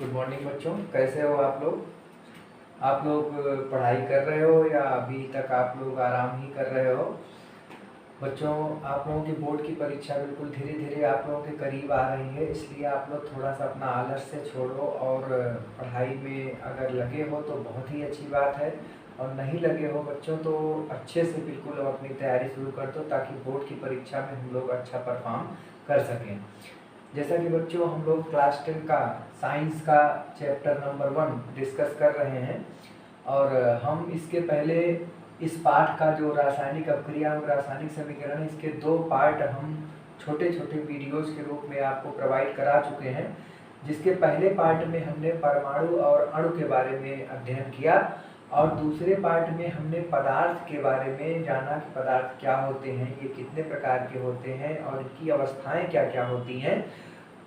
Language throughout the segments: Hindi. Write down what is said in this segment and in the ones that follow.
गुड मॉर्निंग बच्चों, कैसे हो आप लोग। आप लोग पढ़ाई कर रहे हो या अभी तक आप लोग आराम ही कर रहे हो। बच्चों, आप लोगों की बोर्ड की परीक्षा बिल्कुल धीरे धीरे आप लोगों के करीब आ रही है, इसलिए आप लोग थोड़ा सा अपना आलस से छोड़ो और पढ़ाई में अगर लगे हो तो बहुत ही अच्छी बात है, और नहीं लगे हो बच्चों तो अच्छे से बिल्कुल अपनी तैयारी शुरू कर दो ताकि बोर्ड की परीक्षा में हम लोग अच्छा परफॉर्म कर सकें। जैसा कि बच्चों हम लोग क्लास 10 का साइंस का चैप्टर नंबर 1 डिस्कस कर रहे हैं, और हम इसके पहले इस पाठ का जो रासायनिक अपक्रिया और रासायनिक समीकरण है, इसके 2 पार्ट हम छोटे छोटे वीडियोस के रूप में आपको प्रोवाइड करा चुके हैं। जिसके पहले पार्ट में हमने परमाणु और अणु के बारे में अध्ययन किया, और दूसरे पार्ट में हमने पदार्थ के बारे में जाना कि पदार्थ क्या होते हैं, ये कितने प्रकार के होते हैं और इनकी अवस्थाएं क्या क्या होती हैं,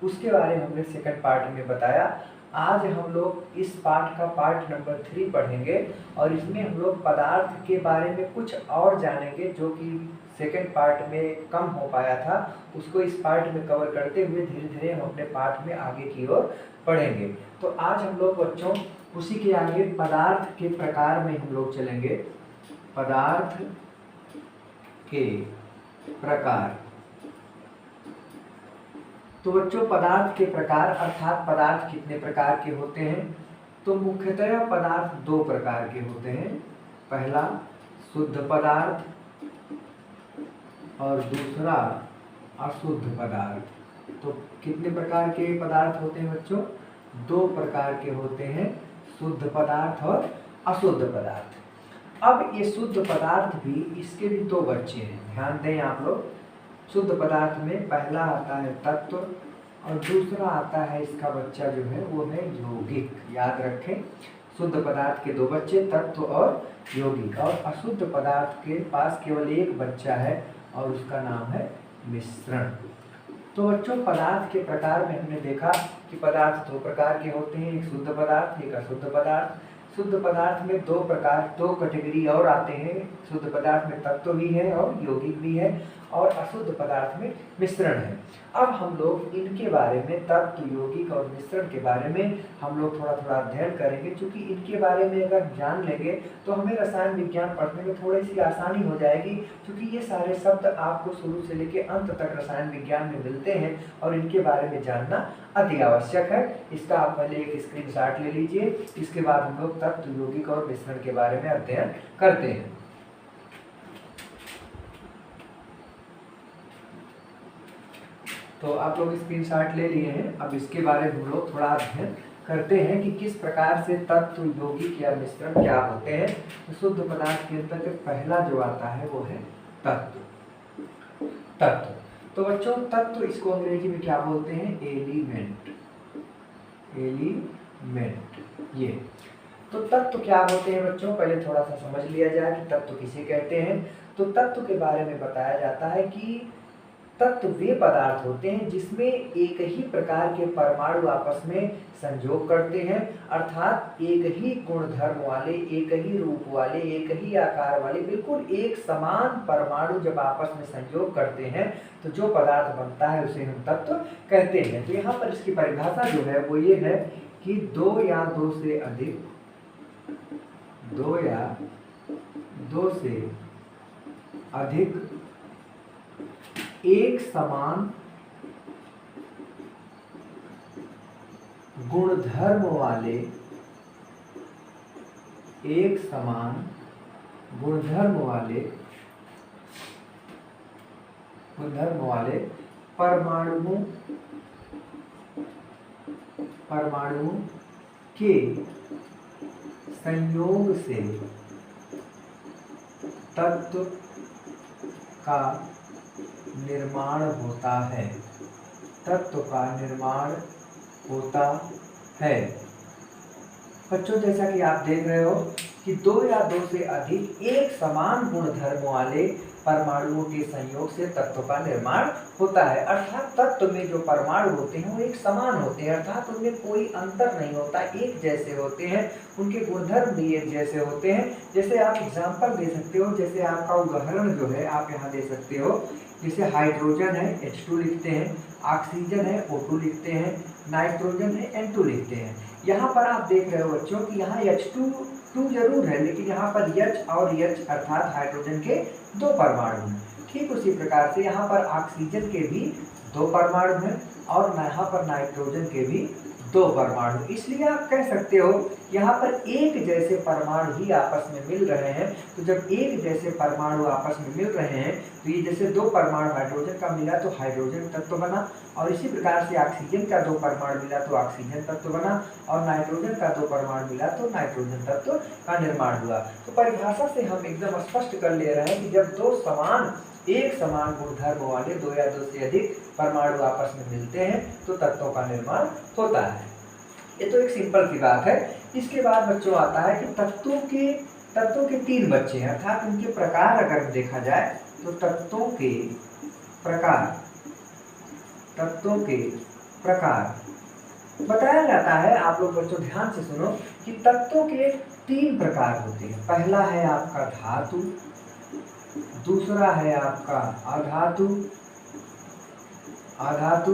उसके बारे में हमने सेकंड पार्ट में बताया। आज हम लोग इस पार्ट का पार्ट नंबर 3 पढ़ेंगे, और इसमें हम लोग पदार्थ के बारे में कुछ और जानेंगे जो कि सेकंड पार्ट में कम हो पाया था। उसको इस पार्ट में कवर करते हुए धीरे धीरे हम अपने पार्ट में आगे की ओर पढ़ेंगे। तो आज हम लोग बच्चों उसी के आगे पदार्थ के प्रकार में हम लोग चलेंगे। पदार्थ के प्रकार। तो बच्चों, पदार्थ के प्रकार अर्थात पदार्थ कितने प्रकार के होते हैं। तो मुख्यतः पदार्थ 2 प्रकार के होते हैं। पहला शुद्ध पदार्थ और दूसरा अशुद्ध पदार्थ। तो कितने प्रकार के पदार्थ होते हैं बच्चों? 2 प्रकार के होते हैं, शुद्ध पदार्थ और अशुद्ध पदार्थ। अब ये शुद्ध पदार्थ भी, इसके भी 2 बच्चे हैं, ध्यान दें आप लोग। शुद्ध पदार्थ में पहला आता है तत्व और दूसरा आता है इसका बच्चा जो है वो है यौगिक। याद रखें, शुद्ध पदार्थ के 2 बच्चे, तत्व और यौगिक। और अशुद्ध पदार्थ के पास केवल एक बच्चा है और उसका नाम है मिश्रण। तो बच्चों, पदार्थ के प्रकार में हमने देखा कि पदार्थ 2 प्रकार के होते हैं, एक शुद्ध पदार्थ, एक अशुद्ध पदार्थ। शुद्ध पदार्थ में 2 कैटेगरी और आते हैं। शुद्ध पदार्थ में तत्व भी है और यौगिक भी है, और अशुद्ध पदार्थ में मिश्रण है। अब हम लोग इनके बारे में, तत्व, यौगिक और मिश्रण के बारे में हम लोग थोड़ा थोड़ा अध्ययन करेंगे, क्योंकि इनके बारे में अगर जान लेंगे तो हमें रसायन विज्ञान पढ़ने में थोड़ी सी आसानी हो जाएगी, क्योंकि ये सारे शब्द आपको शुरू से लेकर अंत तक रसायन विज्ञान में मिलते हैं और इनके बारे में जानना अति आवश्यक है। इसका आप पहले एक स्क्रीनशॉट ले लीजिए, इसके बाद हम लोग तत्व, यौगिक और मिश्रण के बारे में अध्ययन करते हैं। तो आप लोग स्क्रीनशॉट ले लिए हैं। अब इसके बारे में हम लोग थोड़ा अध्ययन करते हैं कि किस प्रकार से तत्व, यौगिक या मिश्रण क्या होते हैं। तो शुद्ध पदार्थ के अंतर्गत पहला जो आता है वो है तत्व। तत्व, तो बच्चों तत्व इसको अंग्रेजी में क्या बोलते हैं? एलिमेंट। एलिमेंट, ये। तो तत्व क्या होते हैं बच्चों, पहले थोड़ा सा समझ लिया जाए कि तत्व किसे कहते हैं। तो तत्व के बारे में बताया जाता है कि तत्व वे पदार्थ होते हैं जिसमें एक ही प्रकार के परमाणु आपस में संयोग करते हैं, अर्थात एक ही गुणधर्म वाले, एक ही रूप वाले, एक ही आकार वाले, बिल्कुल एक समान परमाणु जब आपस में संयोग करते हैं तो जो पदार्थ बनता है उसे हम तत्व कहते हैं। तो यहाँ पर इसकी परिभाषा जो है वो ये है कि 2 या 2 से अधिक, 2 या 2 से अधिक एक समान गुणधर्म वाले, एक समान गुणधर्म वाले परमाणुओं के संयोग से तत्व का निर्माण होता है। तत्व का निर्माण होता है। बच्चों, जैसा कि आप देख रहे हो कि 2 या 2 से अधिक एक समान गुणधर्म वाले परमाणुओं के संयोग से तत्व का निर्माण होता है, अर्थात तत्व में जो परमाणु होते हैं वो एक समान होते हैं, अर्थात उनमें कोई अंतर नहीं होता, एक जैसे होते हैं, उनके गुणधर्म भी एक जैसे होते हैं। जैसे आप एग्जाम्पल दे सकते हो, जैसे आपका उदाहरण जो है आप यहाँ दे सकते हो जैसे हाइड्रोजन है H2 लिखते हैं, ऑक्सीजन है O2 लिखते हैं, नाइट्रोजन है N2 लिखते हैं। यहाँ पर आप देख रहे हो बच्चों कि यहाँ H2 जरूर है, लेकिन यहाँ पर H और H अर्थात हाइड्रोजन के 2 परमाणु हैं। ठीक उसी प्रकार से यहाँ पर ऑक्सीजन के भी 2 परमाणु हैं और यहाँ पर नाइट्रोजन के भी 2 परमाणु। इसलिए आप कह सकते हो यहाँ पर एक जैसे परमाणु ही आपस में मिल रहे हैं। तो जब एक जैसे परमाणु आपस में मिल रहे हैं तो ये जैसे 2 परमाणु हाइड्रोजन का मिला तो हाइड्रोजन तत्व बना, और इसी प्रकार से ऑक्सीजन का 2 परमाणु मिला तो ऑक्सीजन तत्व बना, और नाइट्रोजन का 2 परमाणु मिला तो नाइट्रोजन तत्व का निर्माण हुआ। तो परिभाषा से हम एकदम स्पष्ट कर ले रहे हैं कि जब एक समान गुणधर्म वाले 2 या 2 से अधिक परमाणु आपस में मिलते हैं तो तत्वों का निर्माण होता है। ये तो एक सिंपल सी बात है। इसके बाद बच्चों आता है कि तत्वों के 3 बच्चे हैं, अर्थात उनके प्रकार अगर देखा जाए तो तत्वों के प्रकार बताया जाता है। आप लोग बच्चों ध्यान से सुनो कि तत्वों के 3 प्रकार होते हैं। पहला है आपका धातु, दूसरा है आपका अधातु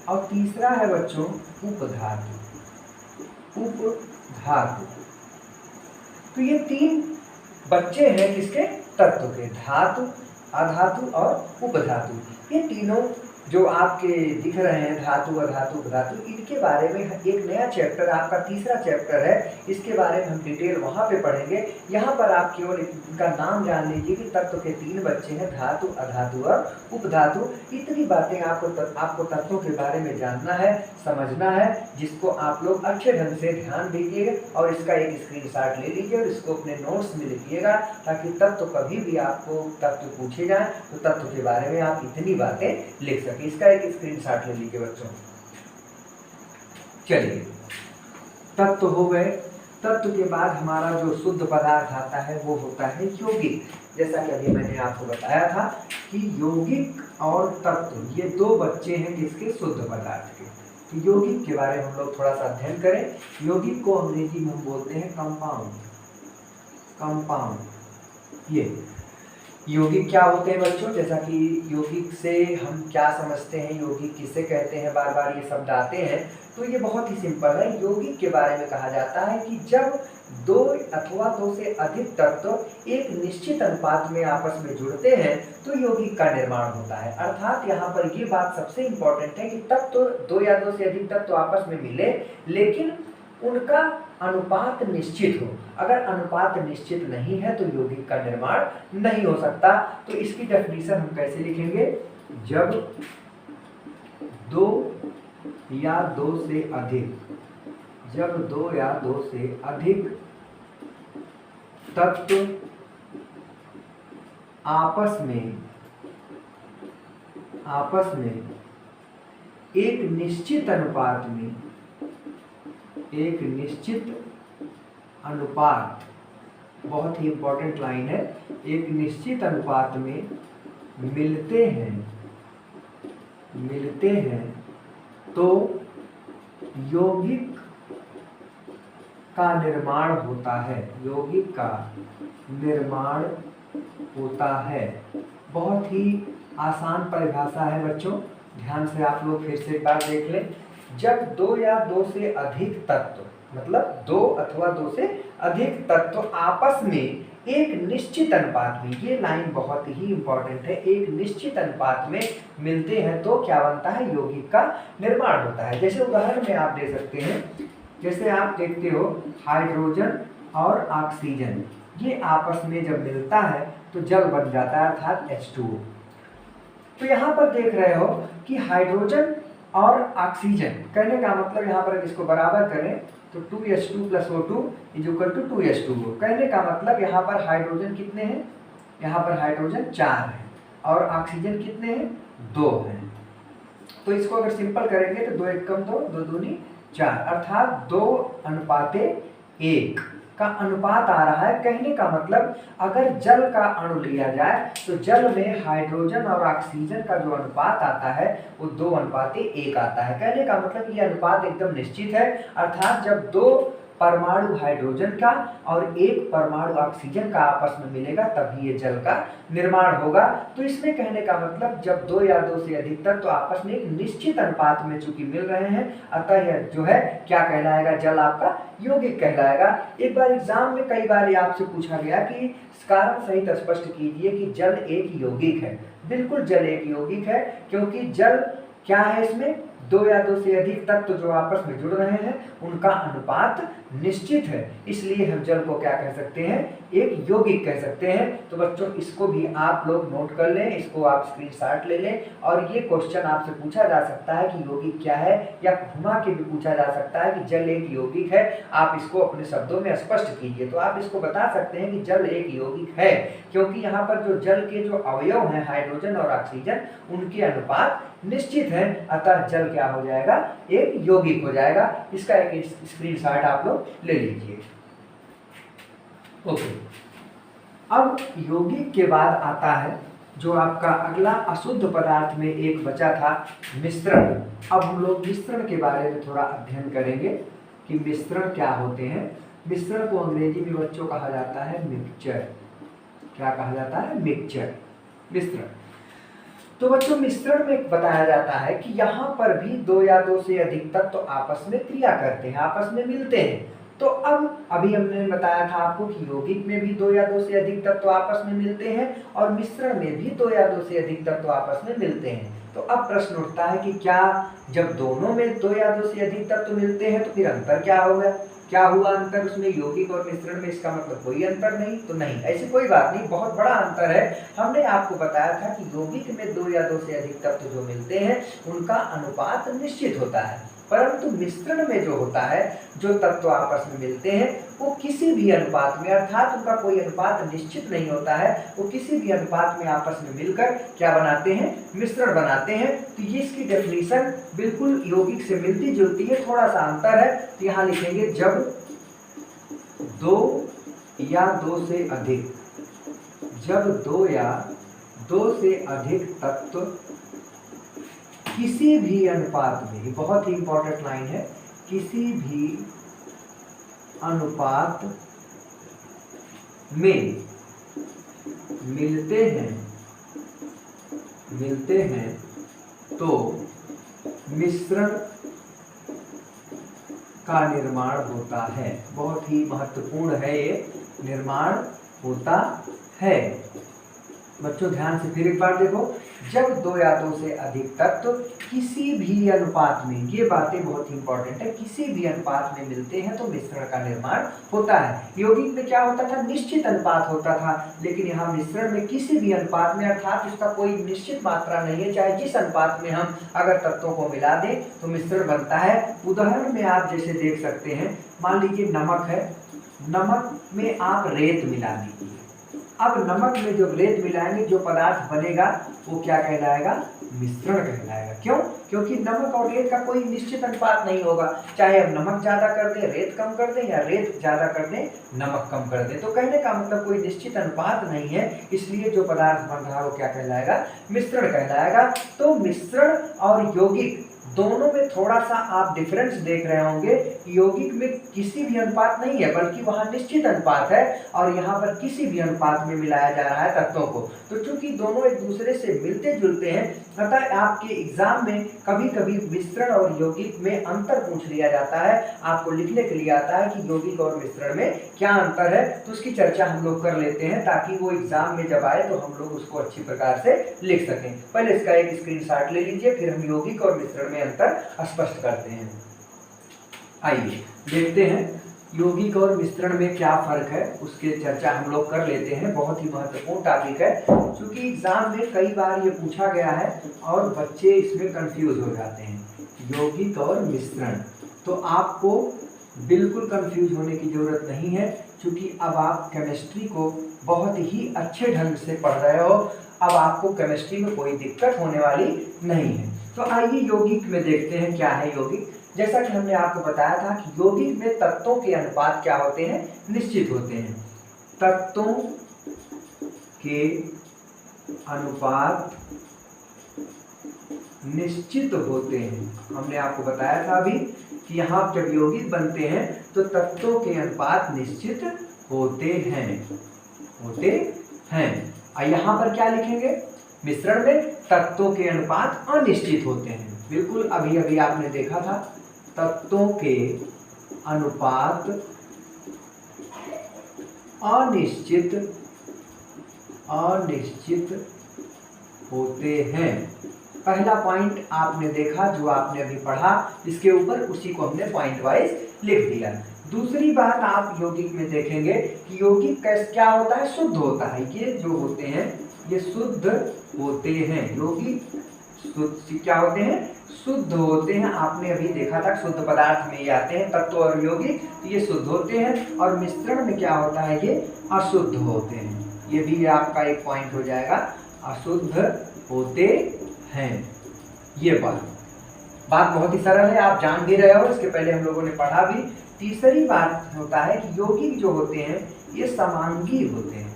और तीसरा है बच्चों उपधातु। तो ये 3 बच्चे हैं किसके? तत्व के, धातु, अधातु और उपधातु। ये तीनों जो आपके दिख रहे हैं धातु, अधातु, उपधातु, इनके बारे में एक नया चैप्टर आपका तीसरा चैप्टर है, इसके बारे में हम डिटेल वहाँ पे पढ़ेंगे। यहाँ पर आप केवल इनका नाम जान लीजिए कि तत्व के 3 बच्चे हैं, धातु, अधातु और उपधातु। इतनी बातें आपको तत्वों के बारे में जानना है, समझना है, जिसको आप लोग अच्छे ढंग से ध्यान दीजिएगा और इसका एक स्क्रीनशॉट ले लीजिए और इसको अपने नोट्स में लिखिएगा, ताकि तत्व कभी भी आपको तत्व पूछे जाए तो तत्व के बारे में आप इतनी बातें लिख सकें। इसका एक स्क्रीनशॉट ले लीजिए बच्चों। चलिए, तत्व हो गए। तत्व के बाद हमारा जो शुद्ध पदार्थ आता है वो होता है यौगिक। जैसा कि अभी मैंने आपको बताया था कि यौगिक और तत्व ये 2 बच्चे हैं किसके? शुद्ध पदार्थ के। तो यौगिक के बारे में हम लोग थोड़ा सा अध्ययन करें। यौगिक को अंग्रेजी में हम बोलते हैं कंपाउंड। ये यौगिक क्या होते हैं बच्चों? जैसा कि यौगिक से हम क्या समझते हैं, यौगिक किसे कहते हैं, बार बार ये शब्द आते हैं, तो ये बहुत ही सिंपल है। यौगिक के बारे में कहा जाता है कि जब 2 अथवा 2 से अधिक तत्व एक निश्चित अनुपात में आपस में जुड़ते हैं तो यौगिक का निर्माण होता है। अर्थात यहाँ पर ये बात सबसे इम्पोर्टेंट है कि तत्व 2 या 2 से अधिक तत्व आपस में मिले, लेकिन उनका अनुपात निश्चित हो। अगर अनुपात निश्चित नहीं है तो यौगिक का निर्माण नहीं हो सकता। तो इसकी डेफिनेशन हम कैसे लिखेंगे? जब 2 या 2 से अधिक तत्व आपस में एक निश्चित अनुपात, बहुत ही इंपॉर्टेंट लाइन है, एक निश्चित अनुपात में मिलते हैं तो यौगिक का निर्माण होता है। बहुत ही आसान परिभाषा है बच्चों, ध्यान से आप लोग फिर से एक बार देख लें। जब 2 या 2 से अधिक तत्व, मतलब 2 अथवा 2 से अधिक तत्व आपस में एक निश्चित अनुपात में, ये लाइन बहुत ही इंपॉर्टेंट है, एक निश्चित अनुपात में मिलते हैं तो क्या बनता है? यौगिक का निर्माण होता है। जैसे उदाहरण में आप दे सकते हैं, जैसे आप देखते हो हाइड्रोजन और ऑक्सीजन, ये आपस में जब मिलता है तो जल बन जाता है, अर्थात H2O। तो यहाँ पर देख रहे हो कि हाइड्रोजन और ऑक्सीजन, कहने का मतलब यहाँ पर इसको बराबर करें तो 2H2 + O2 = 2H2O। कहने का मतलब यहाँ पर हाइड्रोजन कितने हैं? यहाँ पर हाइड्रोजन 4 है और ऑक्सीजन कितने हैं? 2 हैं। तो इसको अगर सिंपल करेंगे तो 2 × 1 = 2, 2 × 2 = 4, अर्थात 2:1 का अनुपात आ रहा है। कहने का मतलब अगर जल का अणु लिया जाए तो जल में हाइड्रोजन और ऑक्सीजन का जो अनुपात आता है वो 2:1 आता है। कहने का मतलब ये अनुपात एकदम निश्चित है, अर्थात जब 2 परमाणु हाइड्रोजन का और एक परमाणु ऑक्सीजन का आपस में मिलेगा तभी ये जल का निर्माण होगा। तो इसमें कहने का मतलब जब दो या दो से अधिक तत्व तो आपस में एक निश्चित अनुपात में चूंकि मिल रहे हैं, अतः यह जो है क्या कहलाएगा, जल आपका यौगिक कहलाएगा। एक बार एग्जाम में कई बार आपसे पूछा गया कि कारण सहित स्पष्ट कीजिए कि जल एक यौगिक है। बिल्कुल जल एक यौगिक है, क्योंकि जल क्या है, इसमें दो या दो से अधिक तत्व जो आपस में जुड़ रहे हैं उनका अनुपात निश्चित है, इसलिए हम जल को क्या कह सकते हैं, एक यौगिक कह सकते हैं। तो बच्चों इसको भी आप लोग नोट कर लें, इसको आप स्क्रीनशॉट ले लें। और ये क्वेश्चन आपसे पूछा जा सकता है कि यौगिक क्या है, या घुमा के भी पूछा जा सकता है कि जल एक यौगिक है। आप इसको अपने शब्दों में स्पष्ट कीजिए। तो आप इसको बता सकते हैं कि जल एक यौगिक है, क्योंकि यहाँ पर जो जल के जो अवयव हैं हाइड्रोजन और ऑक्सीजन उनके अनुपात निश्चित है, अतः जल क्या हो जाएगा, एक यौगिक हो जाएगा। इसका एक स्क्रीनशॉट आप लोग ले लीजिए। ओके, अब यौगिक के बाद आता है जो आपका अगला अशुद्ध पदार्थ में एक बचा था, मिश्रण। अब हम लोग मिश्रण के बारे में थोड़ा अध्ययन करेंगे कि मिश्रण क्या होते हैं। मिश्रण को अंग्रेजी में बच्चों कहा जाता है मिक्सचर। क्या कहा जाता है, मिक्सचर, मिश्रण। तो बच्चों मिश्रण में बताया जाता है कि यहाँ पर भी दो या दो से अधिक तत्व तो आपस में क्रिया करते हैं, आपस में मिलते हैं। तो अब अभी हमने बताया था आपको कि यौगिक में भी दो या दो से अधिक तत्व तो आपस में मिलते हैं और मिश्रण में भी दो या दो से अधिक तत्व तो आपस में मिलते हैं। तो अब प्रश्न उठता है कि क्या जब दोनों में दो या दो से अधिक तत्व तो मिलते हैं तो फिर अंतर क्या होगा, क्या हुआ अंतर उसमें, यौगिक और मिश्रण में इसका मतलब कोई अंतर नहीं। तो नहीं, ऐसी कोई बात नहीं, बहुत बड़ा अंतर है। हमने आपको बताया था कि यौगिक में दो या दो से अधिक तत्व जो मिलते हैं उनका अनुपात निश्चित होता है, परंतु मिश्रण में जो होता है, जो तत्व आपस में मिलते हैं वो किसी भी अनुपात में, अर्थात उनका कोई अनुपात निश्चित नहीं होता है, वो किसी भी अनुपात में आपस में मिलकर क्या बनाते हैं, मिश्रण बनाते हैं। तो ये इसकी डेफिनेशन बिल्कुल यौगिक से मिलती जुलती है, थोड़ा सा अंतर है। तो यहाँ लिखेंगे जब दो या दो से अधिक, जब दो या दो से अधिक तत्व किसी भी अनुपात में, ये बहुत ही इंपॉर्टेंट लाइन है, किसी भी अनुपात में मिलते हैं तो मिश्रण का निर्माण होता है। बहुत ही महत्वपूर्ण है, ये निर्माण होता है। बच्चों ध्यान से फिर एक बार देखो, जब दो या दो से अधिक तत्व किसी भी अनुपात में, ये बातें बहुत इंपॉर्टेंट है, किसी भी अनुपात में मिलते हैं तो मिश्रण का निर्माण होता है। यौगिक में क्या होता था, निश्चित अनुपात होता था, लेकिन यहाँ मिश्रण में किसी भी अनुपात में, अर्थात इसका कोई निश्चित मात्रा नहीं है, चाहे जिस अनुपात में हम अगर तत्वों को मिला दें तो मिश्रण बनता है। उदाहरण में आप जैसे देख सकते हैं, मान लीजिए नमक है, नमक में आप रेत मिला दीजिए। अब नमक में जो रेत मिलाएंगे जो पदार्थ बनेगा वो क्या कहलाएगा, मिश्रण कहलाएगा। क्यों, क्योंकि नमक और रेत का कोई निश्चित अनुपात नहीं होगा, चाहे हम नमक ज्यादा कर दें रेत कम कर दें, या रेत ज्यादा कर दें नमक कम कर दें। तो कहने का मतलब कोई निश्चित अनुपात नहीं है, इसलिए जो पदार्थ बन रहा है वो क्या कहलाएगा, मिश्रण कहलाएगा। तो मिश्रण और यौगिक दोनों में थोड़ा सा आप डिफरेंस देख रहे होंगे। यौगिक में किसी भी अनुपात नहीं है, बल्कि वहां निश्चित अनुपात है, और यहाँ पर किसी भी अनुपात में मिलाया जा रहा है तत्वों को। तो चूंकि दोनों एक दूसरे से मिलते जुलते हैं, अतः आपके एग्जाम में कभी कभी मिश्रण और यौगिक में अंतर पूछ लिया जाता है। आपको लिखने के लिए आता है कि यौगिक और मिश्रण में क्या अंतर है, तो उसकी चर्चा हम लोग कर लेते हैं, ताकि वो एग्जाम में जब आए तो हम लोग उसको अच्छी प्रकार से लिख सकें। पहले इसका एक स्क्रीनशॉट ले लीजिए, फिर हम यौगिक और मिश्रण में अंतर स्पष्ट करते हैं। आइए देखते हैं यौगिक और मिश्रण में क्या फर्क है, उसके चर्चा हम लोग कर लेते हैं। बहुत ही महत्वपूर्ण टॉपिक है, क्योंकि एग्जाम में कई बार ये पूछा गया है और बच्चे इसमें कंफ्यूज हो जाते हैं, यौगिक और मिश्रण। तो आपको बिल्कुल कंफ्यूज होने की जरूरत नहीं है, क्योंकि अब आप केमिस्ट्री को बहुत ही अच्छे ढंग से पढ़ रहे हो। अब आपको केमिस्ट्री में कोई दिक्कत होने वाली नहीं है। तो आइए यौगिक में देखते हैं क्या है यौगिक। जैसा कि हमने आपको बताया था कि यौगिक में तत्वों के अनुपात क्या होते हैं, निश्चित होते हैं। तत्वों के अनुपात निश्चित होते हैं। हमने आपको बताया था अभी कि यहाँ जब यौगिक बनते हैं तो तत्वों के अनुपात निश्चित होते हैं, और यहाँ पर क्या लिखेंगे, मिश्रण में तत्वों के अनुपात अनिश्चित होते हैं। बिल्कुल अभी अभी आपने देखा था, तत्वों के अनुपात अनिश्चित होते हैं। पहला पॉइंट आपने देखा जो आपने अभी पढ़ा, इसके ऊपर उसी को हमने पॉइंट वाइज लिख दिया। दूसरी बात आप यौगिक में देखेंगे कि यौगिक क्या होता है, शुद्ध होता है। ये जो होते हैं ये शुद्ध होते हैं, यौगिक शुद्ध क्या होते हैं, शुद्ध होते हैं। आपने अभी देखा था शुद्ध पदार्थ में ये आते हैं तत्व और यौगिक, तो ये शुद्ध होते हैं। और मिश्रण में क्या होता है, ये अशुद्ध होते हैं। ये भी आपका एक पॉइंट हो जाएगा, अशुद्ध होते हैं। ये बात बहुत ही सरल है, आप जान भी रहे हो, इसके पहले हम लोगों ने पढ़ा भी। तीसरी बात होता है कि यौगिक जो होते हैं ये समांगी होते हैं,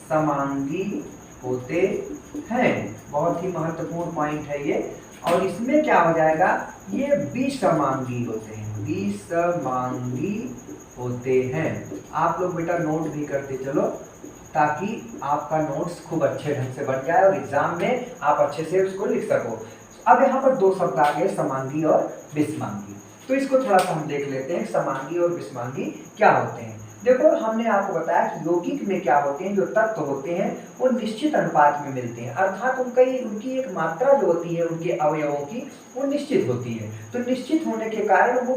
समांगी होते हैं। बहुत ही महत्वपूर्ण पॉइंट है ये। और इसमें क्या हो जाएगा, ये विसमांगी होते हैं, विसमांगी होते हैं। आप लोग बेटा नोट भी करते चलो ताकि आपका नोट्स खूब अच्छे ढंग से बन जाए और एग्जाम में आप अच्छे से उसको लिख सको। अब यहाँ पर दो शब्द आ गए, समांगी और विसमांगी, तो इसको थोड़ा सा हम देख लेते हैं, समांगी और विसमांगी क्या होते हैं। देखो हमने आपको बताया कि यौगिक में क्या होते हैं, जो तत्व होते हैं वो निश्चित अनुपात में मिलते हैं, अर्थात उनकी एक मात्रा जो होती है उनके अवयवों की वो निश्चित होती है। तो निश्चित होने के कारण वो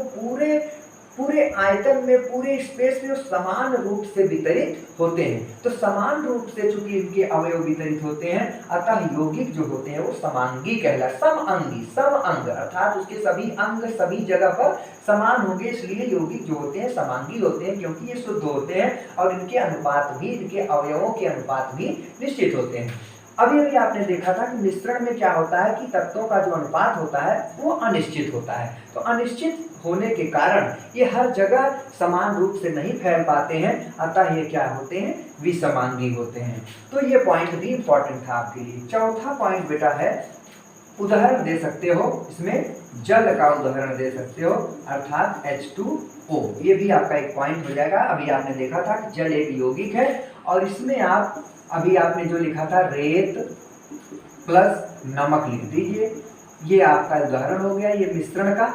पूरे आयतन में, पूरे स्पेस में समान रूप से वितरित होते हैं। तो समान रूप से चूंकि इनके अवयव वितरित होते हैं, अतः यौगिक जो होते हैं वो समांगी कहलाते, समअंगी, समअंग अर्थात उसके सभी अंग सभी जगह पर समान होंगे, इसलिए यौगिक जो होते हैं समांगी होते हैं, क्योंकि ये शुद्ध होते हैं और इनके अनुपात भी, इनके अवयवों के अनुपात भी निश्चित होते हैं। अभी अभी आपने देखा था कि मिश्रण में क्या होता है कि तत्वों का जो अनुपात होता है वो अनिश्चित होता है। तो अनिश्चित होने के कारण ये हर जगह समान रूप से नहीं फैल पाते हैं, अतः ये क्या होते हैं, विसमांगी होते हैं। तो ये पॉइंट भी इंपॉर्टेंट था आपके लिए। चौथा पॉइंट बेटा है, उदाहरण दे सकते हो, इसमें जल का उदाहरण दे सकते हो, अर्थात H2O। ये भी आपका एक पॉइंट हो जाएगा। अभी आपने देखा था कि जल एक यौगिक है और इसमें आप अभी आपने जो लिखा था रेत प्लस नमक लिख दीजिए, ये आपका उदाहरण हो गया ये मिश्रण का।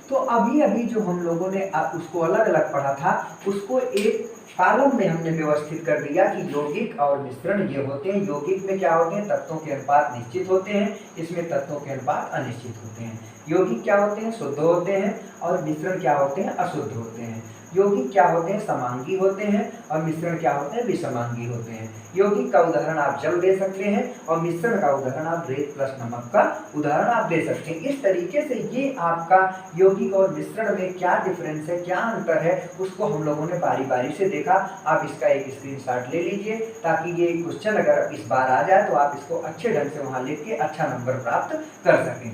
तो अभी अभी जो हम लोगों ने उसको अलग अलग पढ़ा था, उसको एक कॉलम में हमने व्यवस्थित कर दिया कि यौगिक और मिश्रण ये होते हैं। यौगिक में क्या होते हैं, तत्वों के अनुपात निश्चित होते हैं, इसमें तत्वों के अनुपात अनिश्चित होते हैं। यौगिक क्या होते हैं, शुद्ध होते हैं, और मिश्रण क्या होते हैं, अशुद्ध होते हैं। यौगिक क्या होते हैं, समांगी होते हैं, और मिश्रण क्या होते हैं, विसमांगी होते हैं। यौगिक का उदाहरण आप जल दे सकते हैं और मिश्रण का उदाहरण आप रेत प्लस नमक का उदाहरण आप दे सकते हैं। इस तरीके से ये आपका यौगिक और मिश्रण में क्या डिफरेंस है, क्या अंतर है, उसको हम लोगों ने बारी बारी से देखा। आप इसका एक स्क्रीनशॉट ले लीजिए ताकि ये क्वेश्चन अगर इस बार आ जाए तो आप इसको अच्छे ढंग से वहां लिख के अच्छा नंबर प्राप्त कर सकें।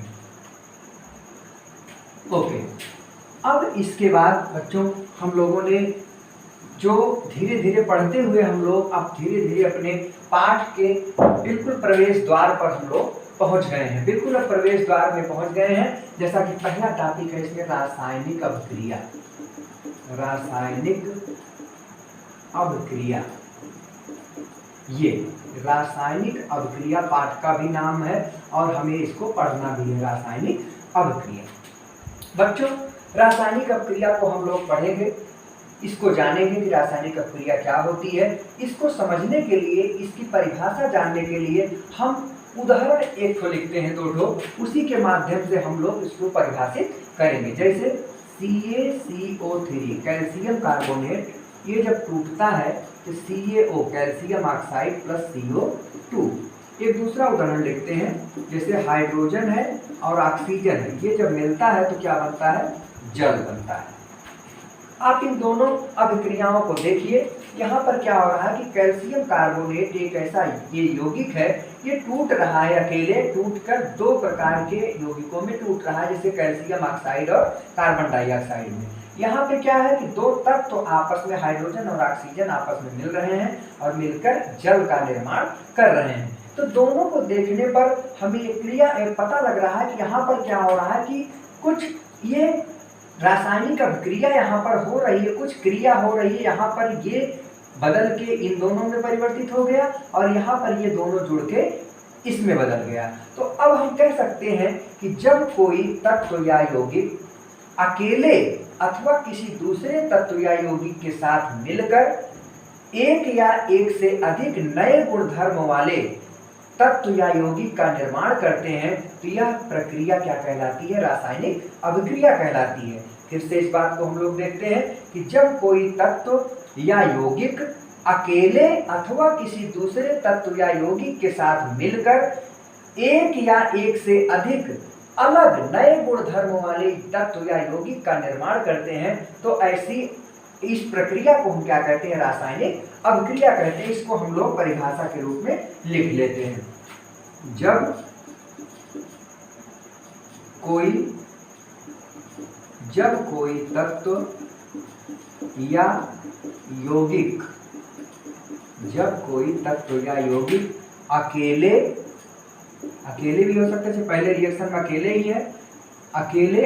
ओके, अब इसके बाद बच्चों हम लोगों ने जो धीरे धीरे पढ़ते हुए हम लोग अब धीरे धीरे अपने पाठ के बिल्कुल प्रवेश द्वार पर हम लोग पहुंच गए हैं, बिल्कुल अब प्रवेश द्वार में पहुंच गए हैं। जैसा कि पहला टॉपिक है इसमें रासायनिक अभिक्रिया, रासायनिक अभिक्रिया। ये रासायनिक अभिक्रिया पाठ का भी नाम है और हमें इसको पढ़ना भी है, रासायनिक अभिक्रिया। बच्चों रासायनिक अभिक्रिया को हम लोग पढ़ेंगे, इसको जानेंगे कि रासायनिक अभिक्रिया क्या होती है। इसको समझने के लिए, इसकी परिभाषा जानने के लिए हम उदाहरण एक ठो लिखते हैं, दो ठो, उसी के माध्यम से हम लोग इसको परिभाषित करेंगे। जैसे CaCO3 कैल्शियम कार्बोनेट, ये जब टूटता है तो CaO calcium oxide plus CO2। एक दूसरा उदाहरण लिखते हैं, जैसे हाइड्रोजन है और ऑक्सीजन है, ये जब मिलता है तो क्या बनता है, जल बनता है। आप इन दोनों अभिक्रियाओं को देखिए, यहाँ पर क्या हो रहा है कि कैल्शियम कार्बोनेट एक ऐसा ये यौगिक है, ये टूट रहा है अकेले, टूटकर दो प्रकार के यौगिकों में टूट रहा है, जैसे कैल्शियम ऑक्साइड और कार्बन डाइऑक्साइड में। यहाँ पे क्या है कि दो तत्व तो आपस में, हाइड्रोजन और ऑक्सीजन आपस में मिल रहे हैं और मिलकर जल का निर्माण कर रहे हैं। तो दोनों को देखने पर हमें एक पता लग रहा है कि यहाँ पर क्या हो रहा है कि कुछ ये रासायनिक अभिक्रिया यहाँ पर हो रही है, कुछ क्रिया हो रही है। यहाँ पर ये बदल के इन दोनों में परिवर्तित हो गया और यहाँ पर ये दोनों जुड़ के इसमें बदल गया। तो अब हम कह सकते हैं कि जब कोई तत्व या यौगिक अकेले अथवा किसी दूसरे तत्व या यौगिक के साथ मिलकर एक या एक से अधिक नए गुणधर्म वाले तत्व या यौगिक का निर्माण करते हैं, तो यह प्रक्रिया क्या कहलाती है? रासायनिक अभिक्रिया कहलाती है। फिर से इस बात को हम लोग देखते हैं कि जब कोई तत्व या यौगिक अकेले अथवा किसी दूसरे तत्व या यौगिक के साथ मिलकर एक या एक से अधिक अलग नए गुणधर्म वाले तत्व या यौगिक का निर्माण करते हैं, तो ऐसी इस प्रक्रिया को हम क्या कहते हैं? रासायनिक अभिक्रिया कहते हैं। इसको हम लोग परिभाषा के रूप में लिख लेते हैं। जब कोई तत्व या यौगिक अकेले भी हो सकते हैं, पहले रिएक्शन में अकेले ही है, अकेले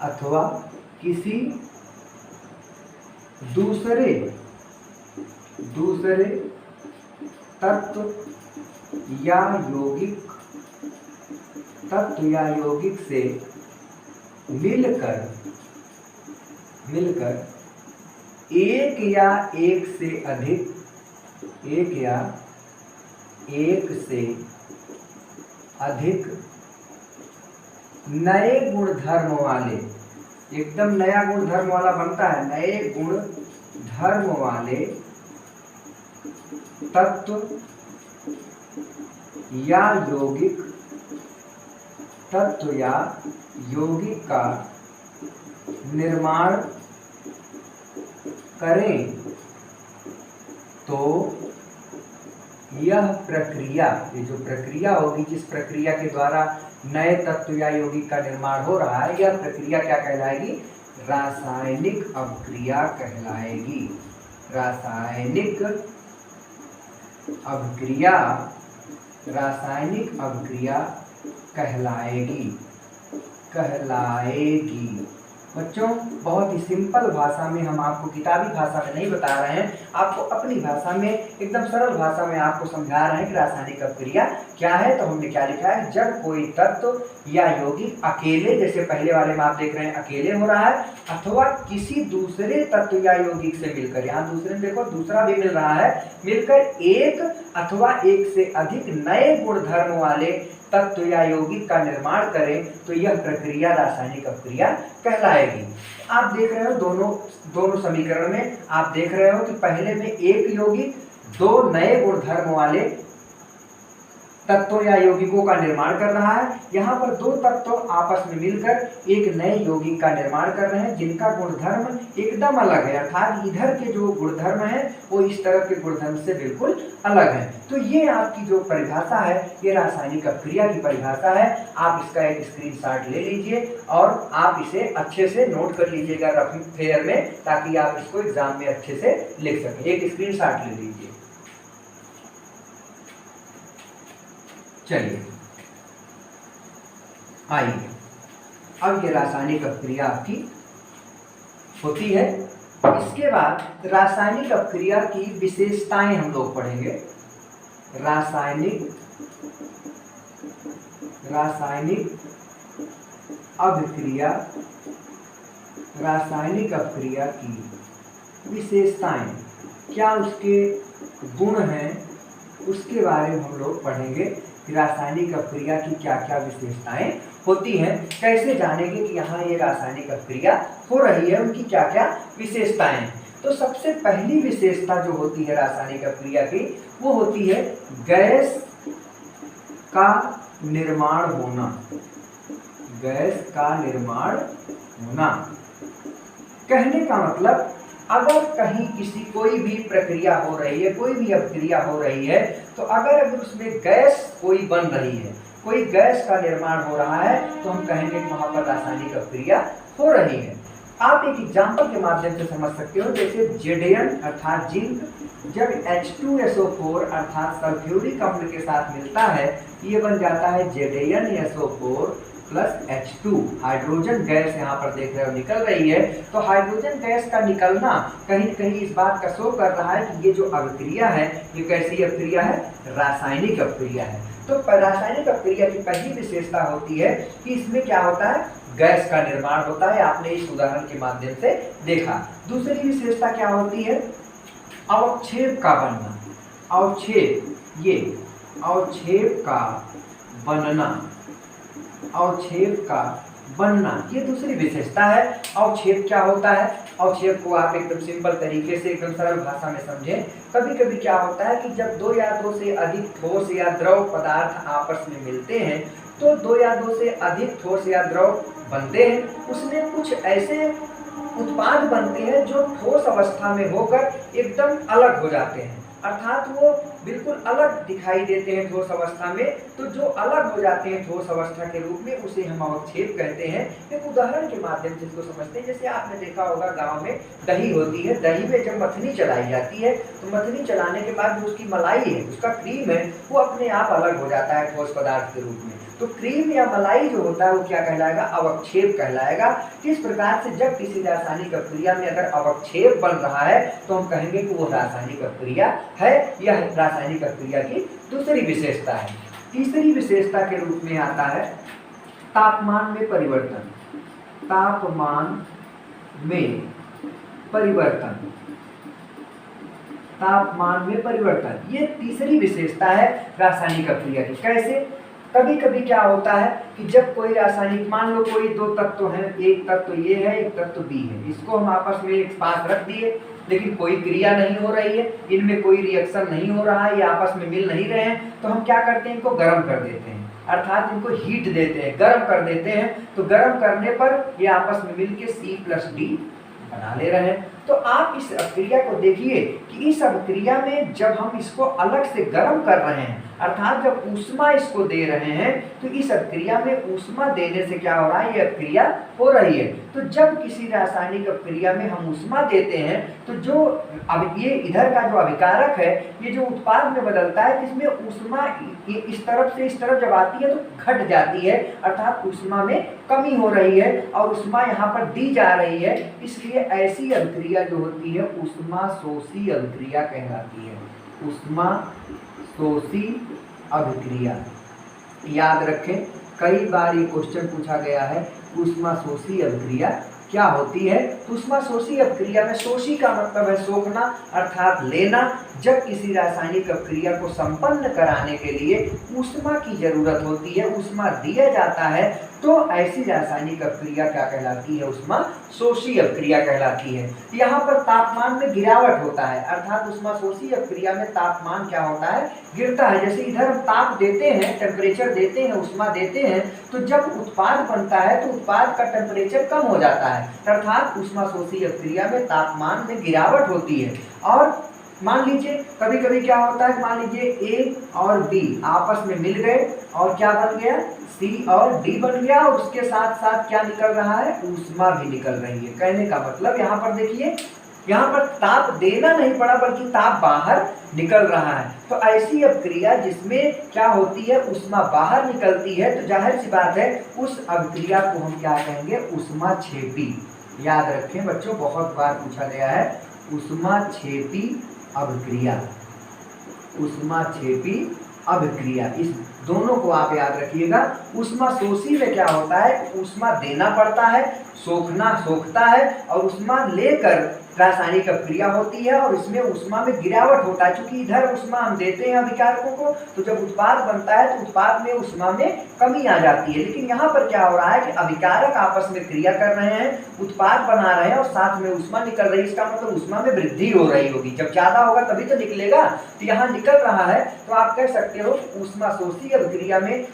अथवा किसी दूसरे तत्व या यौगिक से मिलकर एक या एक से अधिक नए गुणधर्म वाले, एकदम नया गुणधर्म वाला बनता है, नए गुणधर्म वाले तत्व या यौगिक का निर्माण करें, तो यह प्रक्रिया, ये जो प्रक्रिया होगी, जिस प्रक्रिया के द्वारा नए तत्व या यौगिक का निर्माण हो रहा है, यह प्रक्रिया क्या कहलाएगी? रासायनिक अभिक्रिया कहलाएगी। रासायनिक अभिक्रिया कहलाएगी। बच्चों, बहुत ही सिंपल भाषा में हम आपको, किताबी भाषा में नहीं बता रहे हैं, आपको अपनी भाषा में, एकदम सरल भाषा में आपको समझा रहे हैं कि रासायनिक अभिक्रिया क्या है। तो हमने क्या लिखा है? जब कोई तत्व या यौगिक अकेले, जैसे पहले वाले में आप देख रहे हैं अकेले हो रहा है, अथवा किसी दूसरे तत्व या यौगिक से मिलकर, यहाँ दूसरे में देखो दूसरा भी मिल रहा है, मिलकर एक अथवा एक से अधिक नए गुणधर्म वाले तत्व या यौगिक का निर्माण करें, तो यह प्रक्रिया रासायनिक अभिक्रिया कहलाएगी। आप देख रहे हो दोनों समीकरण में आप देख रहे हो कि पहले में एक यौगिक दो नए गुणधर्म वाले तत्वों या यौगिकों का निर्माण कर रहा है। यहाँ पर दो तत्व आपस में मिलकर एक नए यौगिक का निर्माण कर रहे हैं, जिनका गुणधर्म एकदम अलग है, अर्थात इधर के जो गुणधर्म है वो इस तरफ के गुणधर्म से बिल्कुल अलग है। तो ये आपकी जो परिभाषा है, ये रासायनिक अभिक्रिया की परिभाषा है। आप इसका एक स्क्रीनशॉट ले लीजिए और आप इसे अच्छे से नोट कर लीजिएगा रफ फेयर में, ताकि आप इसको एग्जाम में अच्छे से लिख सकें। एक स्क्रीनशॉट ले लीजिए। चलिए, आइए, अब ये रासायनिक अभिक्रिया आपकी होती है। इसके बाद रासायनिक अभिक्रिया की विशेषताएं हम लोग पढ़ेंगे। रासायनिक अभिक्रिया की विशेषताएं, क्या उसके गुण हैं, उसके बारे में हम लोग पढ़ेंगे। रासायनिक अभिक्रिया की क्या क्या विशेषताएं होती हैं, कैसे जानेंगे कि यहाँ ये रासायनिक अभिक्रिया हो रही है, उनकी क्या क्या विशेषताएं हैं। तो सबसे पहली विशेषता जो होती है रासायनिक अभिक्रिया की, वो होती है गैस का निर्माण होना। गैस का निर्माण होना कहने का मतलब, अगर कहीं कोई भी प्रक्रिया हो रही है, कोई भी अभिक्रिया हो रही है, तो अगर उसमें गैस कोई बन रही है, कोई गैस का निर्माण हो रहा है, तो हम कहेंगे कि वहां पर रासायनिक अभिक्रिया हो रही है। आप एक एग्जाम्पल के माध्यम से समझ सकते हो, जैसे जेडेन अर्थात जिंक जब H2SO4 अर्थात सल्फ्यूरिक अम्ल के साथ मिलता है, ये बन जाता है ZnSO4 plus H2। Hydrogen gas यहाँ पर देख रहे हो निकल रही है। तो हाइड्रोजन गैस का निकलना कहीं कहीं इस बात का शो कर रहा है कि ये जो अभिक्रिया है ये कैसी अभिक्रिया है, रासायनिक अभिक्रिया है। तो रासायनिक अभिक्रिया की पहली विशेषता होती है कि इसमें क्या होता है, गैस का निर्माण होता है। आपने इस उदाहरण के माध्यम से देखा। दूसरी विशेषता क्या होती है, अवक्षेप का बनना। अवक्षेप, ये अवक्षेप का बनना, अवक्षेप का बनना, ये दूसरी विशेषता है। अवक्षेप क्या होता है, अवक्षेप को आप एकदम सिंपल तरीके से एकदम सरल भाषा में समझें। कभी कभी क्या होता है कि जब दो या दो से अधिक ठोस या द्रव पदार्थ आपस में मिलते हैं तो दो या दो से अधिक ठोस या द्रव बनते हैं, उसमें कुछ ऐसे उत्पाद बनते हैं जो ठोस अवस्था में होकर एकदम अलग हो जाते हैं, अर्थात वो बिल्कुल अलग दिखाई देते हैं ठोस अवस्था में। तो जो अलग हो जाते हैं ठोस अवस्था के रूप में उसे हम अवक्षेप कहते हैं। एक उदाहरण के माध्यम से इसको समझते हैं। जैसे आपने देखा होगा गांव में दही होती है, दही में जब मथनी चलाई जाती है तो मथनी चलाने के बाद जो उसकी मलाई है, उसका क्रीम है, वो अपने आप अलग हो जाता है ठोस पदार्थ के रूप में। तो क्रीम या मलाई जो होता है वो क्या कहलाएगा, अवक्षेप कहलाएगा। किस प्रकार से जब किसी रासायनिक अभिक्रिया में अगर अवक्षेप बन रहा है तो हम कहेंगे कि वो रासायनिक अभिक्रिया है। यह रासायनिक अभिक्रिया की दूसरी विशेषता है। तीसरी विशेषता के रूप में आता है तापमान में परिवर्तन। तापमान में परिवर्तन, तापमान में परिवर्तन, ये तीसरी विशेषता है रासायनिक अभिक्रिया की। कैसे, कभी कभी क्या होता है कि जब कोई रासायनिक, मान लो कोई दो तत्व हैं, एक तत्व ये है, एक तत्व बी है, इसको हम आपस में एक पास रख दिए लेकिन कोई क्रिया नहीं हो रही है, इनमें कोई रिएक्शन नहीं हो रहा है, ये आपस में मिल नहीं रहे हैं, तो हम क्या करते हैं, इनको गर्म कर देते हैं, अर्थात इनको हीट देते हैं, गर्म कर देते हैं। तो गर्म करने पर ये आपस में मिलके C+D बना ले रहे हैं। तो आप इस अभिक्रिया को देखिए कि इस अभिक्रिया में जब हम इसको अलग से गर्म कर रहे हैं, अर्थात जब ऊष्मा इसको दे रहे हैं, तो इस अभिक्रिया में ऊष्मा देने से क्या हो रहा है, ये अभिक्रिया हो रही है। तो जब किसी रासायनिक अभिक्रिया में हम ऊष्मा देते हैं तो जो अब ये इधर का जो अभिकारक है, ये जो उत्पाद में बदलता है, जिसमें ऊष्मा इस तरफ से इस तरफ जब आती है तो घट जाती है, अर्थात ऊष्मा में कमी हो रही है और ऊष्मा यहाँ पर दी जा रही है। इसलिए ऐसी अभिक्रिया जो होती है ऊष्मा शोषी अभिक्रिया कहलाती है। ऊष्मा शोषी अभिक्रिया, याद रखें, कई बार ये क्वेश्चन पूछा गया है, ऊष्मा शोषी अभिक्रिया क्या होती है। ऊष्मा शोषी अभिक्रिया में शोषी का मतलब है सोखना अर्थात लेना। जब किसी रासायनिक अभिक्रिया को संपन्न कराने के लिए ऊष्मा की जरूरत होती है, ऊष्मा दिया जाता है, तो ऐसी रासायनिक अभिक्रिया क्या कहलाती है, ऊष्मा शोषी अभिक्रिया कहलाती है। यहाँ पर तापमान में गिरावट होता है, अर्थात ऊष्मा शोषी अभिक्रिया में तापमान क्या होता है, गिरता है। जैसे इधर हम ताप देते हैं, टेम्परेचर देते हैं, ऊष्मा देते हैं, तो जब उत्पाद बनता है तो उत्पाद का टेम्परेचर कम हो जाता है, अर्थात ऊष्मा शोषी अभिक्रिया में तापमान में गिरावट होती है। और मान लीजिए कभी कभी क्या होता है, मान लीजिए A और B आपस में मिल गए और क्या बन गया, C और D बन गया, और उसके साथ साथ क्या निकल रहा है, ऊष्मा भी निकल रही है। कहने का मतलब यहाँ पर देखिए, यहाँ पर ताप देना नहीं पड़ा बल्कि ताप बाहर निकल रहा है। तो ऐसी अभिक्रिया जिसमें क्या होती है, ऊष्मा बाहर निकलती है, तो जाहिर सी बात है उस अभिक्रिया को हम क्या कहेंगे, ऊष्माक्षेपी। याद रखें बच्चों, बहुत बार पूछा गया है, ऊष्माक्षेपी अभिक्रिया, ऊष्माक्षेपी अभिक्रिया, इस दोनों को आप याद रखिएगा। ऊष्मा शोषी में क्या होता है, ऊष्मा देना पड़ता है, सोखता है, और ऊष्मा लेकर रासायनिक अभिक्रिया होती है और इसमें ऊष्मा में गिरावट होता है। क्योंकि इधर ऊष्मा हम देते हैं अभिकारकों को, तो जब उत्पाद बनता है तो उत्पाद में ऊष्मा में कमी आ जाती है। लेकिन यहाँ पर क्या हो रहा है कि अभिकारक आपस में क्रिया कर रहे हैं, उत्पाद बना रहे हैं और साथ में ऊष्मा निकल रही है। इसका मतलब ऊष्मा में वृद्धि हो रही होगी, जब ज्यादा होगा तभी तो निकलेगा। तो यहाँ निकल रहा है, तो आप कह सकते हो ऊष्मा शोषी अभिक्रिया में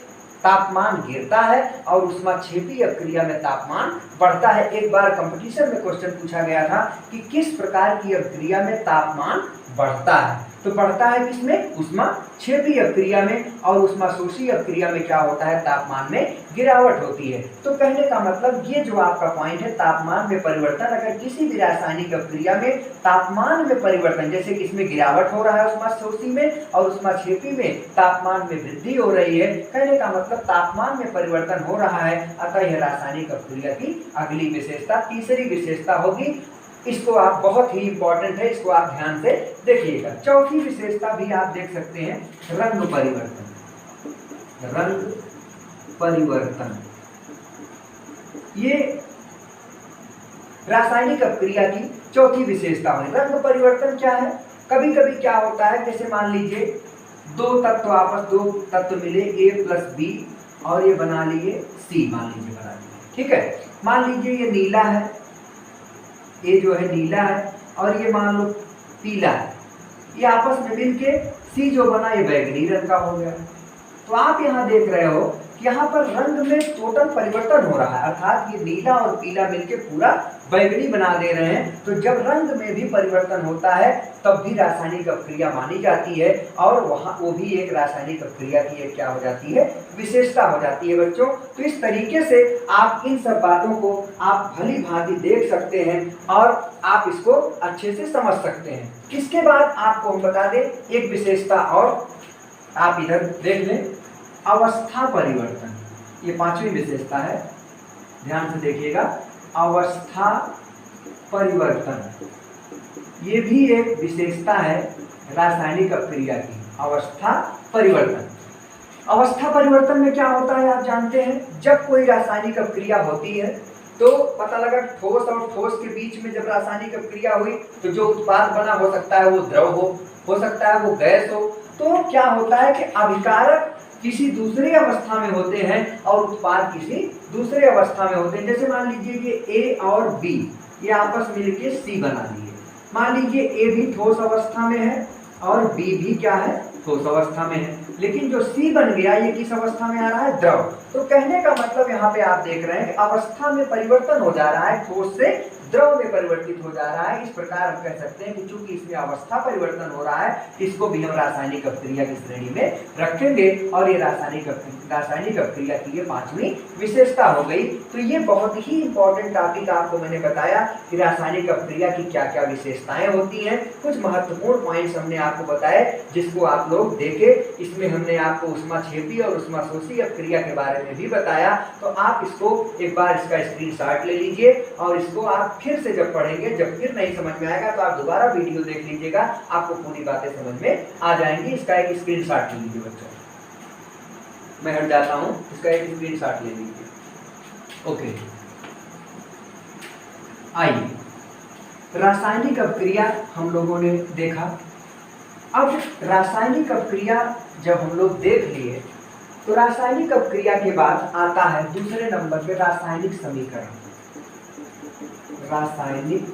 तापमान गिरता है और ऊष्माक्षेपी अभिक्रिया में तापमान बढ़ता है। एक बार कंपटीशन में क्वेश्चन पूछा गया था कि किस प्रकार की अभिक्रिया में तापमान बढ़ता है, तो बढ़ता है किसमें? ऊष्माक्षेपी अपक्रिया में। और ऊष्माशोषी अपक्रिया में क्या होता है? तापमान में गिरावट होती है। तो कहने का मतलब ये जो आपका पॉइंट है, तापमान में परिवर्तन, अगर किसी भी रासायनिक अपक्रिया में तापमान में परिवर्तन, जैसे कि इसमें गिरावट हो रहा है ऊष्माशोषी में और ऊष्माक्षेपी में तापमान में वृद्धि हो रही है, कहने का मतलब तापमान में परिवर्तन हो रहा है, अतः यह रासायनिक अपक्रिया की अगली विशेषता, तीसरी विशेषता होगी। इसको आप, बहुत ही इंपॉर्टेंट है, इसको आप ध्यान से देखिएगा। चौथी विशेषता भी आप देख सकते हैं, रंग परिवर्तन। रंग परिवर्तन ये रासायनिक अपक्रिया की चौथी विशेषता है। रंग परिवर्तन क्या है? कभी कभी क्या होता है, जैसे मान लीजिए दो तत्व मिले A प्लस B और ये बना लिए C, मान लीजिए बना लिए, ठीक है। मान लीजिए ये नीला है, ये जो है नीला है और ये मान लो पीला है, ये आपस में मिलके C जो बना ये बैगनी रंग का हो गया। तो आप यहाँ देख रहे हो कि यहाँ पर रंग में टोटल परिवर्तन हो रहा है, अर्थात ये नीला और पीला मिलके पूरा बैगनी बना दे रहे हैं। तो जब रंग में भी परिवर्तन होता है तब भी रासायनिक अपक्रिया मानी जाती है, और वहाँ वो भी एक रासायनिक अपक्रिया की एक क्या हो जाती है? विशेषता हो जाती है बच्चों। तो इस तरीके से आप इन सब बातों को आप भली भांति देख सकते हैं और आप इसको अच्छे से समझ सकते हैं। इसके बाद आपको हम बता दें एक विशेषता और, आप इधर देख लें, अवस्था परिवर्तन। ये पांचवी विशेषता है, ध्यान से देखिएगा। अवस्था परिवर्तन ये भी एक विशेषता है रासायनिक अपक्रिया की। अवस्था परिवर्तन, अवस्था परिवर्तन में क्या होता है आप जानते हैं? जब कोई रासायनिक अपक्रिया होती है तो पता लगा ठोस और ठोस के बीच में जब रासायनिक अपक्रिया हुई तो जो उत्पाद बना, हो सकता है वो द्रव हो सकता है वो गैस हो। तो क्या होता है कि अभिकारक किसी दूसरी अवस्था में होते हैं और उत्पाद किसी दूसरे अवस्था में होते हैं। जैसे मान लीजिए ये A और B ये आपस में मिलके C बना दिए। मान लीजिए A भी ठोस अवस्था में है और B भी क्या है? ठोस अवस्था में है, लेकिन जो C बन गया ये किस अवस्था में आ रहा है? द्रव। तो कहने का मतलब यहाँ पे आप देख रहे हैं कि अवस्था में परिवर्तन हो जा रहा है, ठोस से द्रव में परिवर्तित हो जा रहा है। इस प्रकार हम कह सकते हैं कि चूंकि इसमें अवस्था परिवर्तन हो रहा है, इसको भी हम रासायनिक अपक्रिया की श्रेणी में रखेंगे। और ये रासायनिक अपक्रिया की ये पांचवी विशेषता हो गई। तो ये बहुत ही इंपॉर्टेंट टॉपिक आपको मैंने बताया कि रासायनिक अपक्रिया की क्या क्या विशेषताएं होती हैं। कुछ महत्वपूर्ण पॉइंट्स हमने आपको बताए जिसको आप लोग देखे। इसमें हमने आपको ऊष्माक्षेपी और ऊष्माशोषी अपक्रिया के बारे में भी बताया। तो आप इसको एक बार इसका स्क्रीनशॉट ले लीजिए और इसको आप फिर से जब पढ़ेंगे, जब फिर नहीं समझ में आएगा तो आप दोबारा वीडियो देख लीजिएगा, आपको पूरी बातें समझ में आ जाएंगी। इसका एक स्क्रीनशॉट ले लीजिए बच्चों, मैं हट जाता हूं, इसका एक स्क्रीनशॉट ले लीजिए। ओके, आइए रासायनिक अपक्रिया हम लोगों ने देखा। अब रासायनिक अपक्रिया जब हम लोग देख लिए तो रासायनिक अपक्रिया के बाद आता है दूसरे नंबर पे रासायनिक समीकरण। रासायनिक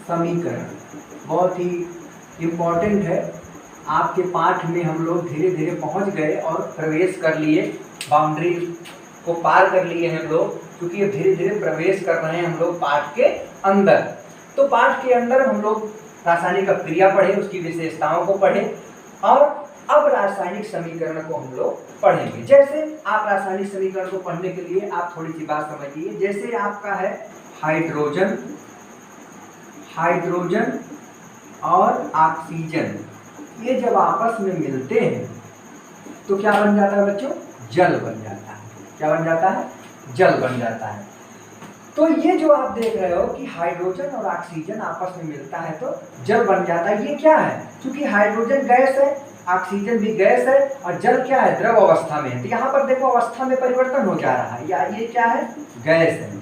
समीकरण बहुत ही इम्पोर्टेंट है। आपके पाठ में हम लोग धीरे धीरे पहुंच गए और प्रवेश कर लिए, बाउंड्री को पार कर लिए हैं हम लोग, क्योंकि ये धीरे धीरे प्रवेश कर रहे हैं हम लोग पाठ के अंदर। तो पाठ के अंदर हम लोग रासायनिक अपक्रिया पढ़े, उसकी विशेषताओं को पढ़े और अब रासायनिक समीकरण को हम लोग पढ़ेंगे। जैसे आप रासायनिक समीकरण को पढ़ने के लिए आप थोड़ी सी बात समझिए। जैसे आपका है हाइड्रोजन, हाइड्रोजन और ऑक्सीजन, ये जब आपस में मिलते हैं तो क्या बन जाता है बच्चों? जल बन जाता है। क्या बन जाता है? जल बन जाता है। तो ये जो आप देख रहे हो कि हाइड्रोजन और ऑक्सीजन आपस में मिलता है तो जल बन जाता है, ये क्या है? क्योंकि हाइड्रोजन गैस है, ऑक्सीजन भी गैस है और जल क्या है? द्रव अवस्था में है। तो यहाँ पर देखो अवस्था में परिवर्तन हो जा रहा है। या ये क्या है? गैस है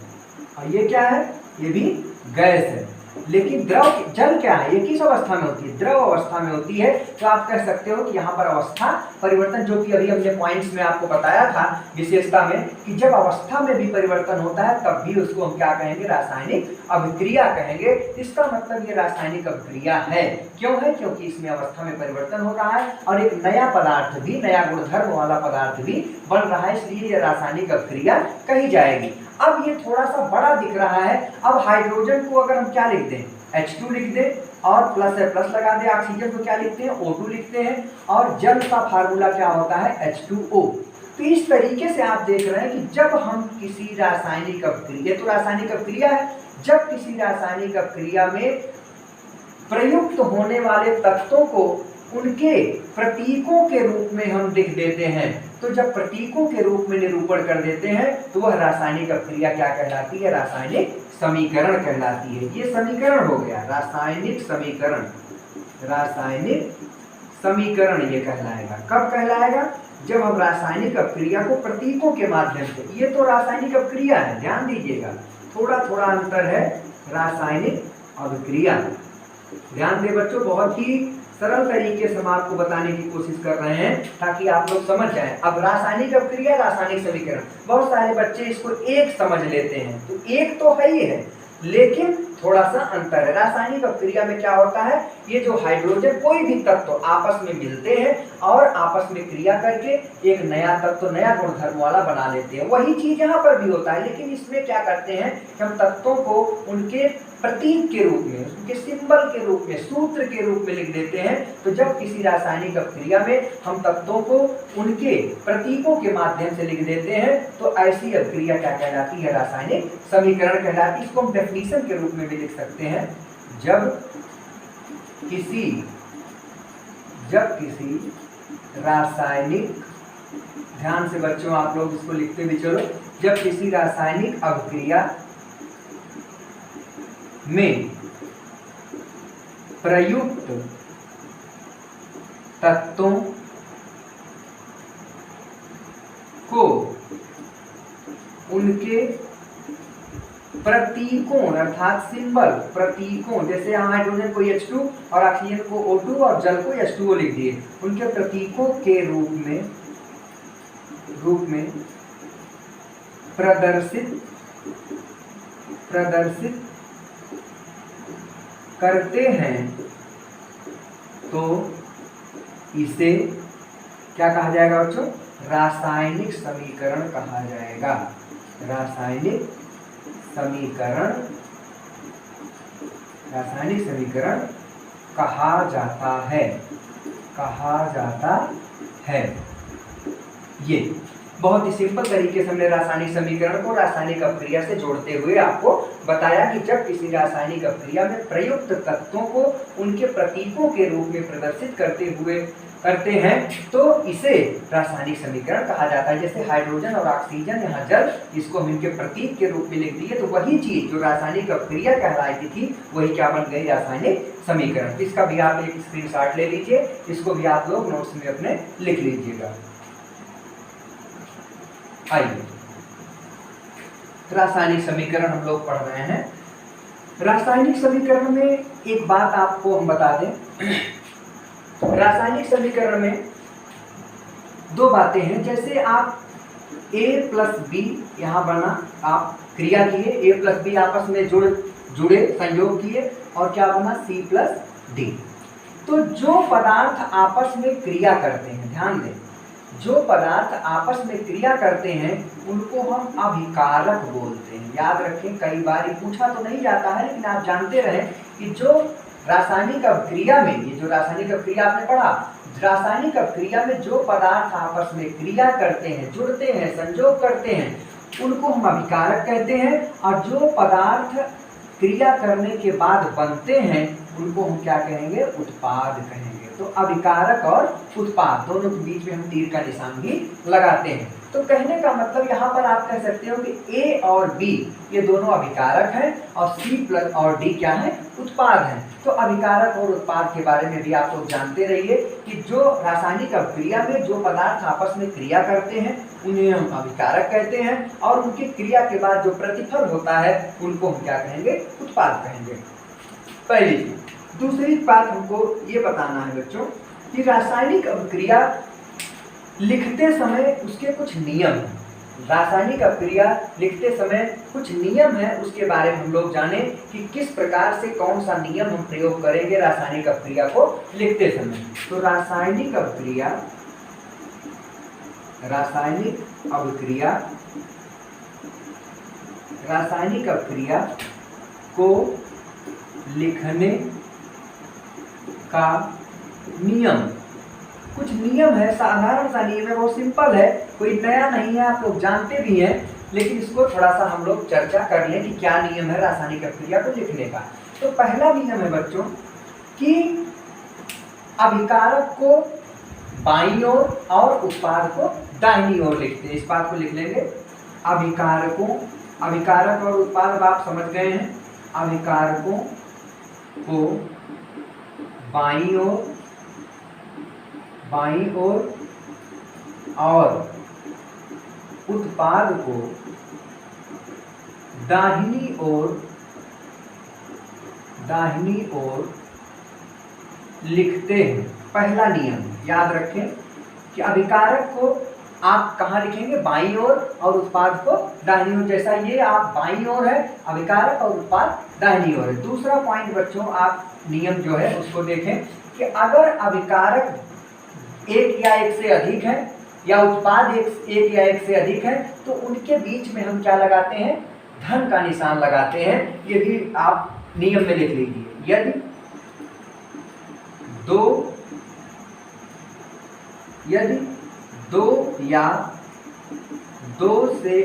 और ये क्या है? ये भी गैस है। लेकिन द्रव, जल क्या है? ये किस अवस्था में होती है? द्रव अवस्था में होती है। तो आप कह सकते हो कि यहाँ पर अवस्था परिवर्तन, जो कि अभी हमने पॉइंट्स में आपको बताया था विशेषता में, कि जब अवस्था में भी परिवर्तन होता है तब भी उसको हम क्या कहेंगे? रासायनिक अभिक्रिया कहेंगे। इसका मतलब ये रासायनिक अभिक्रिया है। क्यों है? क्योंकि इसमें अवस्था में परिवर्तन हो रहा है और एक नया पदार्थ भी, नया गुणधर्म वाला पदार्थ भी बन रहा है, इसलिए ये रासायनिक अभिक्रिया कही जाएगी। अब ये थोड़ा सा बड़ा दिख रहा है। अब हाइड्रोजन को अगर हम क्या लिख दें? H2 लिख दे और प्लस है प्लस लगा दे, ऑक्सीजन को क्या लिखते हैं O2 लिखते हैं, और जल का फार्मूला क्या होता है H2O। तो इस तरीके से आप देख रहे हैं कि जब हम किसी रासायनिक अपक्रिया, तो रासायनिक अपक्रिया है, जब किसी रासायनिक अपक्रिया में प्रयुक्त होने वाले तत्वों को उनके प्रतीकों के रूप में हम लिख देते हैं, तो जब प्रतीकों के रूप में निरूपण कर देते हैं तो वह रासायनिक अपक्रिया क्या कहलाती है, रासायनिक समीकरण कहलाती है। ये समीकरण हो गया रासायनिक समीकरण, रासायनिक समीकरण ये कहलाएगा। कब कहलाएगा, जब हम रासायनिक अपक्रिया को प्रतीकों के माध्यम से, ये तो रासायनिक अपक्रिया है, ध्यान दीजिएगा थोड़ा थोड़ा अंतर है रासायनिक अपक्रिया। ध्यान दे बच्चों, बहुत ही सरल तरीके से हम आपको बताने की कोशिश कर रहे हैं ताकि आप लोग समझ जाएं। अब रासायनिक अपक्रिया, रासायनिक समीकरण, बहुत सारे बच्चे इसको एक समझ लेते हैं, तो एक तो है ही है लेकिन थोड़ा सा अंतर है। रासायनिक अपक्रिया में क्या होता है, ये जो हाइड्रोजन कोई भी तत्व आपस में मिलते हैं और आपस में क्रिया करके एक नया तत्व, नया गुणधर्म वाला बना लेते हैं। वही चीज यहाँ पर भी होता है, लेकिन इसमें क्या करते हैं कि हम तत्वों को उनके प्रतीक के रूप में, उनके सिंबल के रूप में, सूत्र के रूप में लिख देते हैं। तो जब किसी रासायनिक अपक्रिया में हम तत्वों को उनके प्रतीकों के माध्यम से लिख देते हैं तो ऐसी अपक्रिया क्या कहलाती है, रासायनिक समीकरण कहलाती है। इसको हम डेफिनेशन के रूप में भी लिख सकते हैं। जब किसी रासायनिक, ध्यान से बच्चों आप लोग इसको लिखते भी चलो, जब किसी रासायनिक अपक्रिया में प्रयुक्त तत्वों को उनके प्रतीकों अर्थात सिंबल, प्रतीकों, जैसे यहाँ हाइड्रोजन को H2 और ऑक्सीजन को O2 और जल को H2O लिख दिए, उनके प्रतीकों के रूप में प्रदर्शित करते हैं तो इसे क्या कहा जाएगा बच्चों, रासायनिक समीकरण कहा जाएगा। रासायनिक समीकरण कहा जाता है। ये बहुत ही सिंपल तरीके से हमने रासायनिक समीकरण को रासायनिक अपक्रिया से जोड़ते हुए आपको बताया कि जब किसी रासायनिक अपक्रिया में प्रयुक्त तत्वों को उनके प्रतीकों के रूप में प्रदर्शित करते हैं तो इसे रासायनिक समीकरण कहा जाता है। जैसे हाइड्रोजन और ऑक्सीजन, यहाँ जल, इसको हम इनके प्रतीक के रूप में लिख दिए तो वही चीज जो रासायनिक अपक्रिया कहलाती थी वही क्या बन गई, रासायनिक समीकरण। इसका भी आप एक स्क्रीनशॉट ले लीजिए, इसको भी आप लोग नोट्स में अपने लिख लीजिएगा। आइए, रासायनिक समीकरण हम लोग पढ़ रहे हैं। रासायनिक समीकरण में एक बात आपको हम बता दें, रासायनिक समीकरण में दो बातें हैं। जैसे आप A प्लस बी यहाँ बना, आप क्रिया किए, A प्लस बी आपस में जुड़े संयोग किए और क्या बना, C प्लस डी। तो जो पदार्थ आपस में क्रिया करते हैं, ध्यान दें, जो पदार्थ आपस में क्रिया करते हैं उनको हम अभिकारक बोलते हैं। याद रखें, कई बार ये पूछा तो नहीं जाता है लेकिन आप जानते रहें कि जो रासायनिक अपक्रिया में, ये जो रासायनिक अपक्रिया आपने पढ़ा, रासायनिक अपक्रिया में जो पदार्थ आपस में क्रिया करते हैं, जुड़ते हैं, संयोग करते हैं, उनको हम अभिकारक कहते हैं। और जो पदार्थ क्रिया करने के बाद बनते हैं उनको हम क्या कहेंगे, उत्पाद कहेंगे। तो अभिकारक और उत्पाद दोनों के बीच में हम तीर का निशान भी लगाते हैं। तो कहने का मतलब यहाँ पर आप कह सकते हो कि A और B ये दोनों अभिकारक हैं और C प्लस और D क्या है, उत्पाद हैं। तो अभिकारक और उत्पाद के बारे में भी आप लोग जानते रहिए कि जो रासायनिक अपक्रिया में जो पदार्थ आपस में क्रिया करते हैं उन्हें हम अभिकारक कहते हैं और उनकी क्रिया के बाद जो प्रतिफल होता है उनको हम क्या कहेंगे, उत्पाद कहेंगे। पहली चीज। दूसरी बात हमको ये बताना है बच्चों कि रासायनिक अपक्रिया लिखते समय उसके कुछ नियम हैं। रासायनिक अपक्रिया लिखते समय कुछ नियम है, उसके बारे में हम लोग जाने कि किस प्रकार से कौन सा नियम हम प्रयोग करेंगे रासायनिक अपक्रिया को लिखते समय। तो रासायनिक अपक्रिया को लिखने का नियम। कुछ नियम है, साधारण सा नियम है, बहुत सिंपल है, कोई नया नहीं है, आप लोग जानते भी हैं, लेकिन इसको थोड़ा सा हम लोग चर्चा कर लें कि क्या नियम है रासायनिक अभिक्रिया को लिखने का। तो पहला नियम है बच्चों कि अभिकारक को बाईं ओर और उत्पाद को दाहिनी ओर लिखते हैं। इस बात को लिख लेंगे, अभिकारक और उत्पाद आप समझ गए हैं। अभिकारकों को बाईं ओर और उत्पाद को दाहिनी ओर लिखते हैं। पहला नियम याद रखें कि अभिकारक को आप कहाँ लिखेंगे, बाईं ओर, और उत्पाद को दाहिनी ओर। जैसा ये आप बाईं ओर है अभिकारक और उत्पाद दाहिनी ओर है। दूसरा पॉइंट बच्चों, आप नियम जो है उसको देखें कि अगर अभिकारक एक या एक से अधिक है या उत्पाद एक या एक से अधिक है तो उनके बीच में हम क्या लगाते हैं, धन का निशान लगाते हैं। ये भी आप नियम में लिख लीजिए। यदि दो या दो से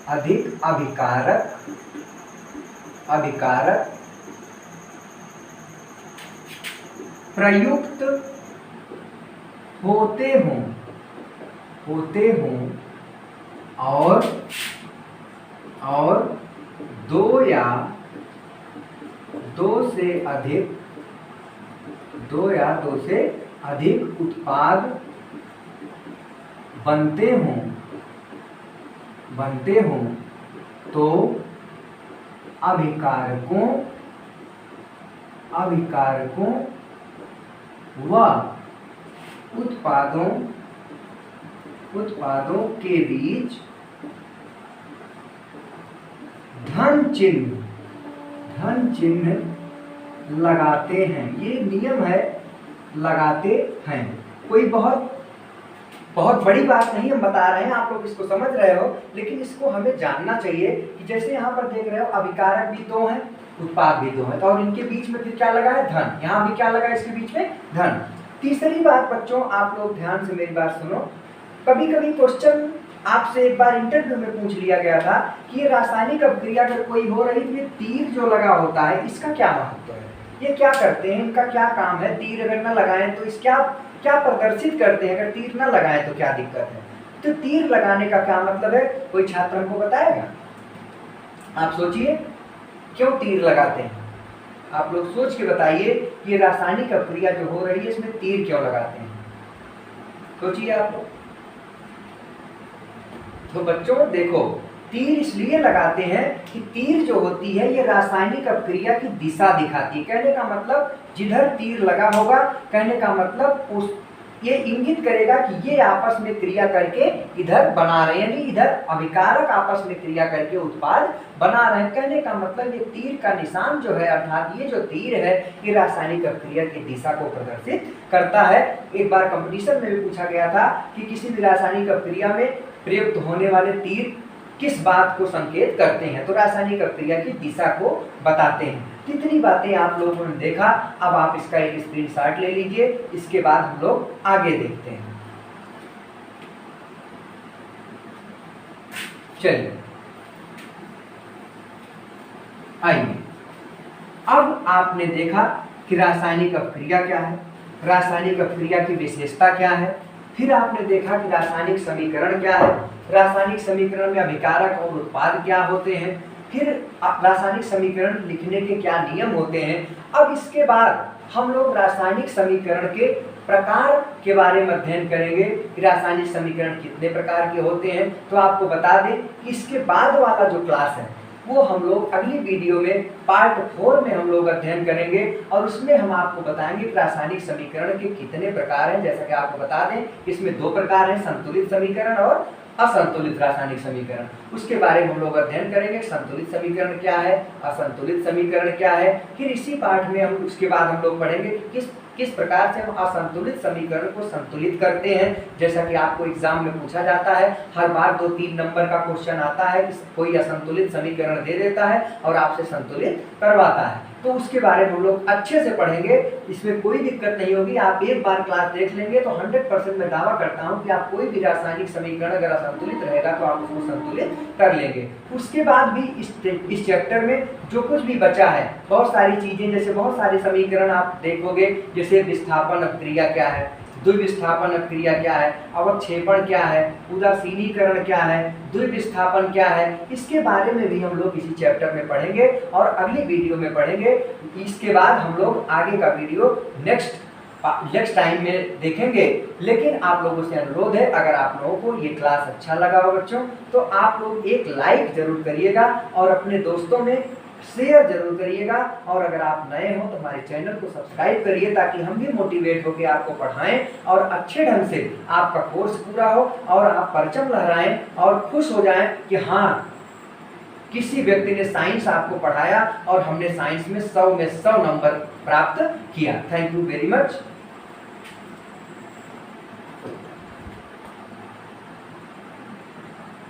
अधिक अभिकारक प्रयुक्त होते हों और दो या दो से अधिक उत्पाद बनते हों तो अभिकारकों व उत्पादों के बीच धन चिन्ह लगाते हैं। ये नियम है, लगाते हैं। कोई बहुत बड़ी बात नहीं हम बता रहे हैं, आप लोग इसको समझ रहे हो, लेकिन इसको हमें जानना चाहिए कि जैसे यहाँ पर देख रहे हो अभिकारक भी दो हैं, उत्पाद भी दो हैं, तो और इनके बीच में फिर क्या लगा है, धन। यहाँ भी क्या लगा है, इसके बीच में धन। तीसरी बात बच्चों, आप लोग ध्यान से मेरी बात सुनो। कभी कभी क्वेश्चन आपसे एक बार इंटरव्यू में पूछ लिया गया था कि ये रासायनिक अभिक्रिया अगर कोई हो रही तो ये तीर जो लगा होता है इसका क्या महत्व है, ये क्या करते हैं, इनका क्या काम है, तीर अगर न लगाएं तो इसका क्या प्रदर्शित करते हैं, अगर तीर न लगाएं तो क्या दिक्कत है। तो तीर लगाने का क्या मतलब है, कोई छात्र हमको बताएगा? आप सोचिए क्यों तीर लगाते हैं, आप लोग सोच के बताइए। ये रासायनिक अभिक्रिया जो हो रही है इसमें तीर क्यों लगाते हैं, सोचिए आप लोग। तो बच्चों देखो, तीर इसलिए लगाते हैं कि तीर जो होती है ये रासायनिक अभिक्रिया की दिशा दिखाती है। कहने का मतलब जिधर तीर लगा होगा, कहने का मतलब उस ये इंगित करेगा कि ये आपस में क्रिया करके इधर बना रहे हैं, यानी इधर अभिकारक आपस में क्रिया करके उत्पाद बना रहे हैं। कहने का मतलब ये तीर का निशान जो है, अर्थात ये जो तीर है ये रासायनिक अभिक्रिया की दिशा को प्रदर्शित करता है। एक बार कंपटीशन में भी पूछा गया था कि किसी भी रासायनिक अभिक्रिया में प्रयुक्त होने वाले तीर किस बात को संकेत करते हैं, तो रासायनिक अभिक्रिया की दिशा को बताते हैं। कितनी बातें आप लोगों ने देखा, अब आप इसका एक स्क्रीनशॉट ले लीजिए, इसके बाद हम लोग आगे देखते हैं। चलिए आइए, अब आपने देखा कि रासायनिक अभिक्रिया क्या है, रासायनिक अभिक्रिया की विशेषता क्या है, फिर आपने देखा कि रासायनिक समीकरण क्या है, रासायनिक समीकरण में अभिकारक और उत्पाद क्या होते हैं, फिर रासायनिक समीकरण लिखने के क्या नियम होते हैं। अब इसके बाद हम लोग रासायनिक समीकरण के प्रकार के बारे में अध्ययन करेंगे कि रासायनिक समीकरण कितने प्रकार के होते हैं। तो आपको बता दें कि इसके बाद वाला जो क्लास है वो हम लोग अगली वीडियो में पार्ट 4 में हम लोग अध्ययन करेंगे, और उसमें हम आपको बताएंगे कि रासायनिक समीकरण के कितने प्रकार हैं। जैसा कि आपको बता दें इसमें 2 प्रकार हैं, संतुलित समीकरण और असंतुलित रासायनिक समीकरण। उसके बारे में हम लोग अध्ययन करेंगे, संतुलित समीकरण क्या है, असंतुलित समीकरण क्या है। फिर इसी पाठ में हम उसके बाद हम लोग पढ़ेंगे कि किस प्रकार से हम असंतुलित समीकरण को संतुलित करते हैं। जैसा कि आपको एग्जाम में पूछा जाता है, हर बार 2-3 नंबर का क्वेश्चन आता है कि कोई असंतुलित समीकरण दे देता है और आपसे संतुलित करवाता है, तो उसके बारे में हम लोग अच्छे से पढ़ेंगे। इसमें कोई दिक्कत नहीं होगी, आप एक बार क्लास देख लेंगे तो 100% मैं दावा करता हूं कि आप कोई भी रासायनिक समीकरण अगर असंतुलित रहेगा तो आप उसको संतुलित कर लेंगे। उसके बाद भी इस चैप्टर में जो कुछ भी बचा है, बहुत सारी चीजें, जैसे बहुत सारे समीकरण आप देखोगे, जैसे विस्थापन अपक्रिया क्या है, द्विविस्थापन अपक्रिया क्या है, अवक्षेपण क्या है, उदासीनीकरण क्या है, द्विविस्थापन क्या है, इसके बारे में भी हम लोग इसी चैप्टर में पढ़ेंगे और अगली वीडियो में पढ़ेंगे। इसके बाद हम लोग आगे का वीडियो नेक्स्ट टाइम में देखेंगे। लेकिन आप लोगों से अनुरोध है, अगर आप लोगों को ये क्लास अच्छा लगा हो बच्चों, तो आप लोग एक लाइक जरूर करिएगा और अपने दोस्तों में शेयर जरूर करिएगा। और अगर आप नए हो तो हमारे चैनल को सब्सक्राइब करिए, ताकि हम भी मोटिवेट होकर आपको पढ़ाएं और अच्छे ढंग से आपका कोर्स पूरा हो और आप परचम लहराएं और खुश हो जाएं कि हाँ, किसी व्यक्ति ने साइंस आपको पढ़ाया और हमने साइंस में 100 में 100 नंबर प्राप्त किया। Thank you very much.